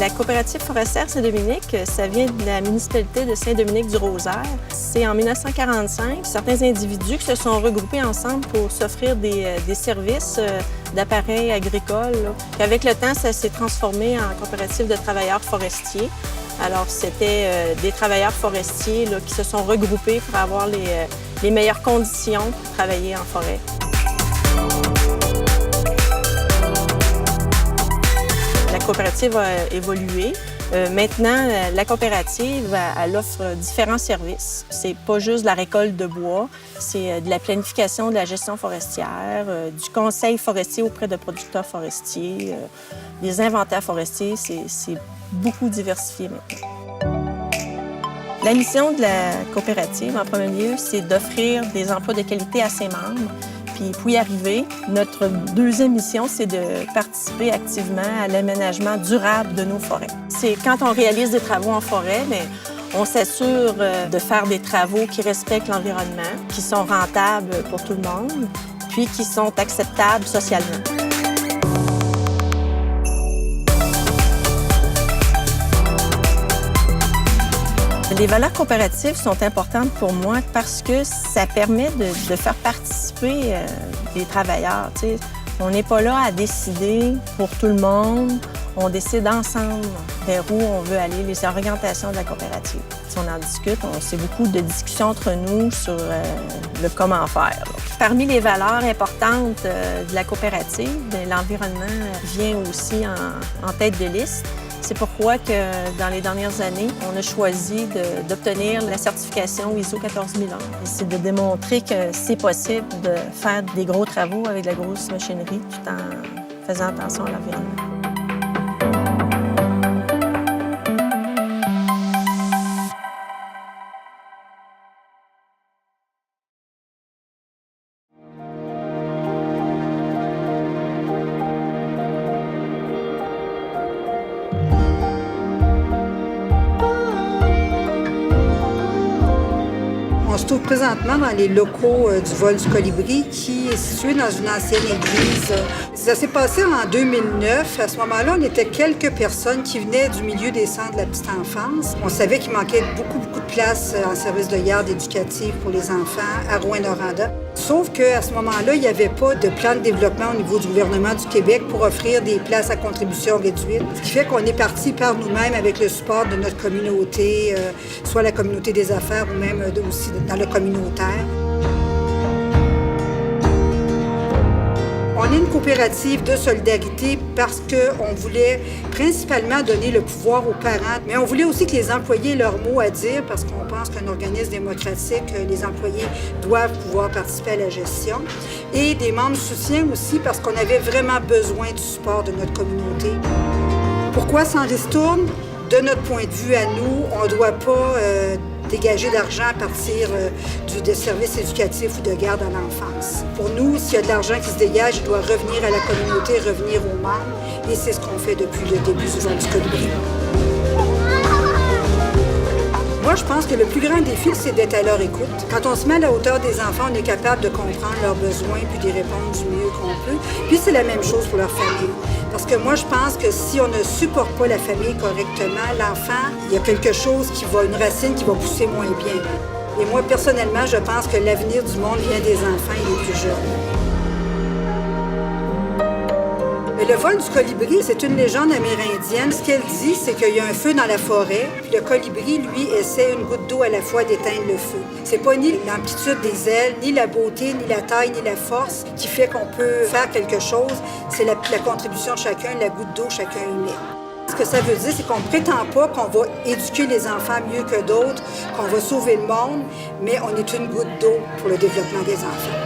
La coopérative forestière Saint-Dominique, ça vient de la municipalité de Saint-Dominique-du-Rosaire. C'est en 1945, certains individus qui se sont regroupés ensemble pour s'offrir des services d'appareils agricoles. Avec le temps, ça s'est transformé en coopérative de travailleurs forestiers. Alors, c'était des travailleurs forestiers là, qui se sont regroupés pour avoir les meilleures conditions pour travailler en forêt. La coopérative a évolué. Maintenant, la coopérative, elle offre différents services. C'est pas juste la récolte de bois, c'est de la planification de la gestion forestière, du conseil forestier auprès de producteurs forestiers, des inventaires forestiers, c'est beaucoup diversifié maintenant. La mission de la coopérative, en premier lieu, c'est d'offrir des emplois de qualité à ses membres. Puis pour y arriver, notre deuxième mission, c'est de participer activement à l'aménagement durable de nos forêts. C'est quand on réalise des travaux en forêt, mais on s'assure de faire des travaux qui respectent l'environnement, qui sont rentables pour tout le monde, puis qui sont acceptables socialement. Les valeurs coopératives sont importantes pour moi parce que ça permet de faire participer les travailleurs. T'sais. On n'est pas là à décider pour tout le monde. On décide ensemble vers où on veut aller, les orientations de la coopérative. Si on en discute, c'est beaucoup de discussions entre nous sur le comment faire. Là. Parmi les valeurs importantes de la coopérative, l'environnement vient aussi en tête de liste. C'est pourquoi que dans les dernières années, on a choisi d'obtenir la certification ISO 14001. C'est de démontrer que c'est possible de faire des gros travaux avec de la grosse machinerie tout en faisant attention à l'environnement. On se trouve présentement dans les locaux du Vol du Colibri qui est situé dans une ancienne église. Ça s'est passé en 2009. À ce moment-là, on était quelques personnes qui venaient du milieu des centres de la petite enfance. On savait qu'il manquait beaucoup de place en service de garde éducative pour les enfants à Rouyn-Noranda. Sauf qu'à ce moment-là, il n'y avait pas de plan de développement au niveau du gouvernement du Québec pour offrir des places à contribution réduite. Ce qui fait qu'on est parti par nous-mêmes avec le support de notre communauté, soit la communauté des affaires ou même aussi dans le communautaire. On est une coopérative de solidarité parce qu'on voulait principalement donner le pouvoir aux parents, mais on voulait aussi que les employés aient leur mot à dire parce qu'on pense qu'un organisme démocratique, les employés doivent pouvoir participer à la gestion. Et des membres de soutien aussi parce qu'on avait vraiment besoin du support de notre communauté. Pourquoi sans ristourne? De notre point de vue à nous, on ne doit pas dégager d'argent à partir des services éducatifs ou de garde à l'enfance. Pour nous, s'il y a de l'argent qui se dégage, il doit revenir à la communauté, revenir aux membres. Et c'est ce qu'on fait depuis le début du Vol du Colibri. Moi, je pense que le plus grand défi, c'est d'être à leur écoute. Quand on se met à la hauteur des enfants, on est capable de comprendre leurs besoins puis d'y répondre du mieux qu'on peut. Puis c'est la même chose pour leur famille. Parce que moi, je pense que si on ne supporte pas la famille correctement, l'enfant, il y a quelque chose une racine qui va pousser moins bien. Et moi, personnellement, je pense que l'avenir du monde vient des enfants et des plus jeunes. Le vol du colibri, c'est une légende amérindienne. Ce qu'elle dit, c'est qu'il y a un feu dans la forêt, puis le colibri, lui, essaie une goutte d'eau à la fois d'éteindre le feu. C'est pas ni l'amplitude des ailes, ni la beauté, ni la taille, ni la force qui fait qu'on peut faire quelque chose. C'est la contribution de chacun, la goutte d'eau que chacun y met. Ce que ça veut dire, c'est qu'on ne prétend pas qu'on va éduquer les enfants mieux que d'autres, qu'on va sauver le monde, mais on est une goutte d'eau pour le développement des enfants.